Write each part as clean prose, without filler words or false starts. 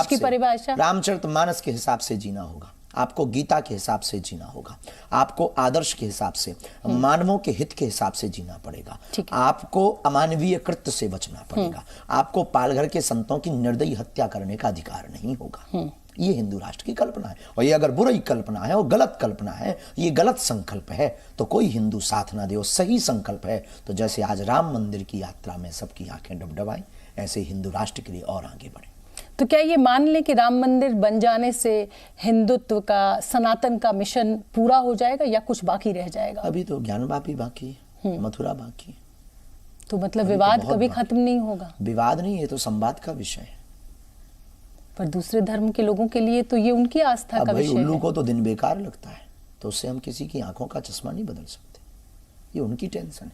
की परिभाषा रामचरितमानस के हिसाब से जीना होगा, आपको गीता के हिसाब से जीना होगा, आपको आदर्श के हिसाब से, मानवों के हित के हिसाब से जीना पड़ेगा, आपको अमानवीय कृत्य से बचना पड़ेगा, आपको पालघर के संतों की निर्दयी हत्या करने का अधिकार नहीं होगा। ये हिंदू राष्ट्र की कल्पना है, और ये अगर बुरी कल्पना है और गलत कल्पना है, ये गलत संकल्प है, तो कोई हिंदू साथ ना दे। और सही संकल्प है तो जैसे आज राम मंदिर की यात्रा में सबकी आंखें डबडबाई, ऐसे हिंदू राष्ट्र के लिए और आगे बढ़े। तो क्या ये मान लें कि राम मंदिर बन जाने से हिंदुत्व का, सनातन का मिशन पूरा हो जाएगा या कुछ बाकी रह जाएगा? अभी तो ज्ञानवापी बाकी है, मथुरा बाकी है। तो मतलब विवाद कभी खत्म नहीं होगा? विवाद नहीं, ये तो संवाद का विषय है। पर दूसरे धर्म के लोगों के लिए तो ये उनकी आस्था का विषय है। उल्लू को तो दिन बेकार लगता है, तो उससे हम किसी की आंखों का चश्मा नहीं बदल सकते। ये उनकी टेंशन है,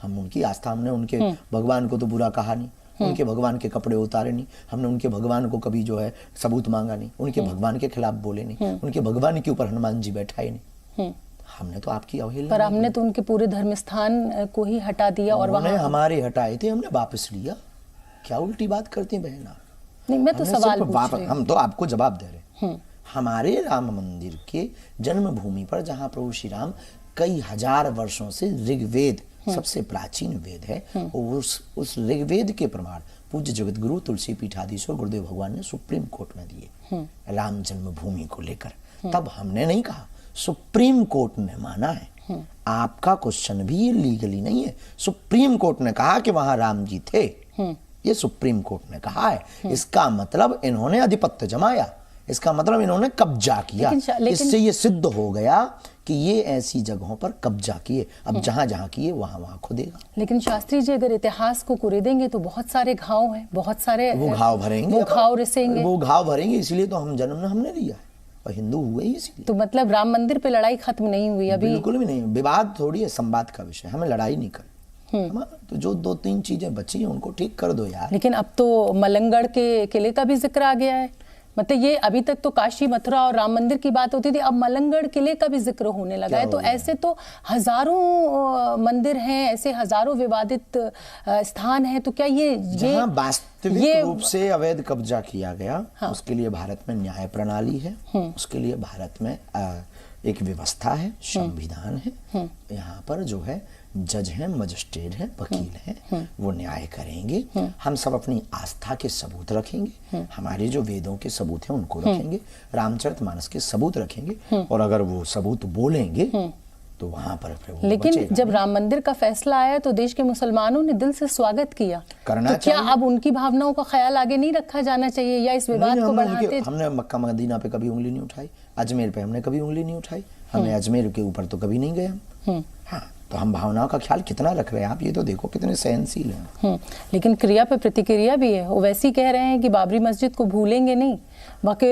हम उनकी आस्था, हमने उनके भगवान को तो बुरा कहा नहीं, उनके भगवान के कपड़े उतारे नहीं, हमने उनके भगवान को कभी जो है सबूत मांगा नहीं, उनके भगवान के खिलाफ बोले नहीं, उनके भगवान के ऊपर हनुमान जी बैठाए नहीं। हमने तो आपकी अवहेलना, पर हमने तो उनके पूरे धर्म स्थान को ही हटा दिया और वहां हमारे हटाए थे, हमने वापस लिया। क्या उल्टी बात करती बहन आप? नहीं, मैं तो सवाल पूछ रही हूं। हम तो आपको जवाब दे रहे हैं। हमारे राम मंदिर के जन्मभूमि पर जहां प्रभु श्री राम कई हजार वर्षों से ऋग्वेद, सबसे प्राचीन वेद है, उस ऋग्वेद के प्रमाण पूज्य जगत गुरु तुलसी पीठाधीश्वर गुरुदेव भगवान ने सुप्रीम कोर्ट में दिए राम जन्मभूमि को लेकर। तब हमने नहीं कहा, सुप्रीम कोर्ट ने माना है। आपका क्वेश्चन भी ये लीगली नहीं है। सुप्रीम कोर्ट ने कहा कि वहां राम जी थे, ये सुप्रीम कोर्ट ने कहा है। इसका मतलब इन्होंने आधिपत्य जमाया, इसका मतलब इन्होंने कब्जा किया। इससे ये सिद्ध हो गया कि ये ऐसी जगहों पर कब्जा किए। अब जहां जहां किए वहां वहां खुदेगा। लेकिन शास्त्री जी, अगर इतिहास को कुरेदेंगे तो बहुत सारे घाव हैं, बहुत सारे वो घाव भरेंगे, वो घाव रिसेंगे, वो घाव भरेंगे। इसलिए तो हम जन्म हमने लिया है और हिंदू हुए ही इसलिए। तो मतलब राम मंदिर पे लड़ाई खत्म नहीं हुई अभी? बिल्कुल भी नहीं। विवाद थोड़ी है, संवाद का विषय। हमें लड़ाई नहीं करनी। तो जो 2-3 चीजें बची हैं उनको ठीक कर दो यार। लेकिन अब तो मलंगगढ़ के किले का भी जिक्र आ गया है। मतलब ये अभी तक तो काशी, मथुरा और राम मंदिर की बात होती थी, अब मलंगगढ़ किले का भी जिक्र होने लगा है। तो ऐसे तो हजारों मंदिर हैं, ऐसे हजारों विवादित स्थान हैं। तो क्या ये जहां वास्तविक रूप से अवैध कब्जा किया गया, उसके लिए भारत में न्याय प्रणाली है, उसके लिए भारत में एक व्यवस्था है, संविधान है। यहाँ पर जो है जज हैं, मजिस्ट्रेट हैं, वकील हैं, वो न्याय करेंगे। हम सब अपनी आस्था के सबूत रखेंगे, हमारे जो वेदों के सबूत हैं उनको रखेंगे, रामचरितमानस के सबूत रखेंगे, और अगर वो सबूत बोलेंगे तो वहां पर लेकिन जब राम मंदिर का फैसला आया तो देश के मुसलमानों ने दिल से स्वागत किया। करना तो क्या अब उनकी भावनाओं का ख्याल आगे नहीं रखा जाना चाहिए, या इस विवाद को बढ़ाते? हमने मक्का मदीना पे कभी उंगली नहीं उठाई, अजमेर पे हमने कभी उंगली नहीं उठाई, हमने अजमेर के ऊपर तो कभी नहीं गए हम। हाँ, तो हम भावनाओं का ख्याल कितना रख रहे हैं आप ये तो देखो, कितने सहनशील हैं। लेकिन क्रिया पे प्रतिक्रिया भी है। वो वैसे ही कह रहे हैं कि बाबरी मस्जिद को भूलेंगे नहीं, बाकी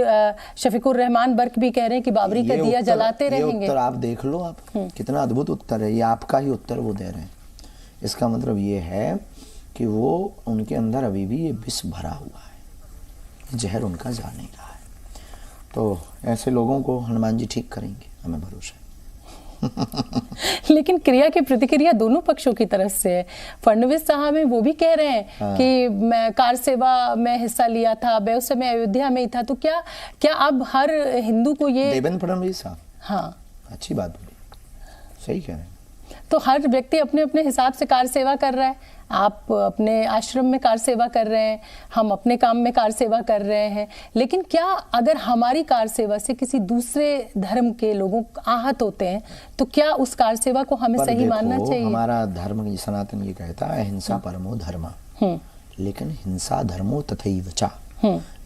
शफीकुर रहमान बर्क भी कह रहे हैं कि बाबरी का दिया जलाते रहेंगे। उत्तर आप देख लो, आप कितना अद्भुत उत्तर है ये, आपका ही उत्तर वो दे रहे हैं। इसका मतलब ये है कि वो उनके अंदर अभी भी ये विष भरा हुआ है, जहर उनका जा नहीं रहा है। तो ऐसे लोगों को हनुमान जी ठीक करेंगे, हमें भरोसा है। लेकिन क्रिया की प्रतिक्रिया दोनों पक्षों की तरफ से है। फडणवीस साहब हैं, वो भी कह रहे हैं कि मैं कार सेवा में हिस्सा लिया था, मैं उस समय अयोध्या में ही था। तो क्या अब हर हिंदू को ये देवेंद्र फडणवीस साहब, हाँ, अच्छी बात बोली, सही कह रहे हैं। तो हर व्यक्ति अपने अपने हिसाब से कार सेवा कर रहा है। आप अपने आश्रम में कार सेवा कर रहे हैं, हम अपने काम में कार सेवा कर रहे हैं। लेकिन क्या अगर हमारी कार सेवा से किसी दूसरे धर्म के लोगों आहत होते हैं तो क्या उस कार सेवा को हमें सही मानना चाहिए? हमारा धर्म सनातन ये कहता है हिंसा परमो धर्म, लेकिन हिंसा धर्मो तथैव च।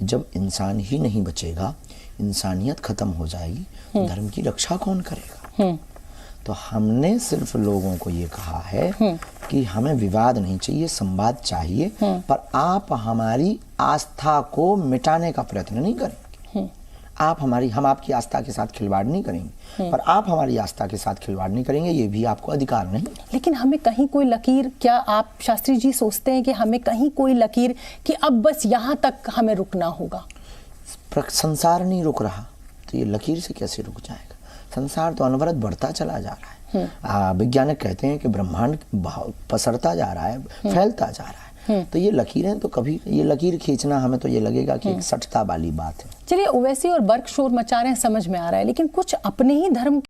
जब इंसान ही नहीं बचेगा, इंसानियत खत्म हो जाएगी, तो धर्म की रक्षा कौन करेगा? तो हमने सिर्फ लोगों को ये कहा है कि हमें विवाद नहीं चाहिए, संवाद चाहिए, पर आप हमारी आस्था को मिटाने का प्रयत्न नहीं करेंगे। हम आपकी आस्था के साथ खिलवाड़ नहीं करेंगे, पर आप हमारी आस्था के साथ खिलवाड़ नहीं करेंगे, ये भी आपको अधिकार नहीं। लेकिन हमें कहीं कोई लकीर, क्या आप शास्त्री जी सोचते हैं कि हमें कहीं कोई लकीर कि अब बस यहाँ तक हमें रुकना होगा? संसार नहीं रुक रहा तो ये लकीर से कैसे रुक जाएगा? संसार तो अनवरत बढ़ता चला जा रहा है। वैज्ञानिक कहते हैं कि ब्रह्मांड पसरता जा रहा है, फैलता जा रहा है। तो ये लकीरें तो कभी, ये लकीर खींचना हमें तो ये लगेगा कि एक सठता वाली बात है। चलिए ओवैसी और बर्क शोर मचा रहे हैं, समझ में आ रहा है, लेकिन कुछ अपने ही धर्म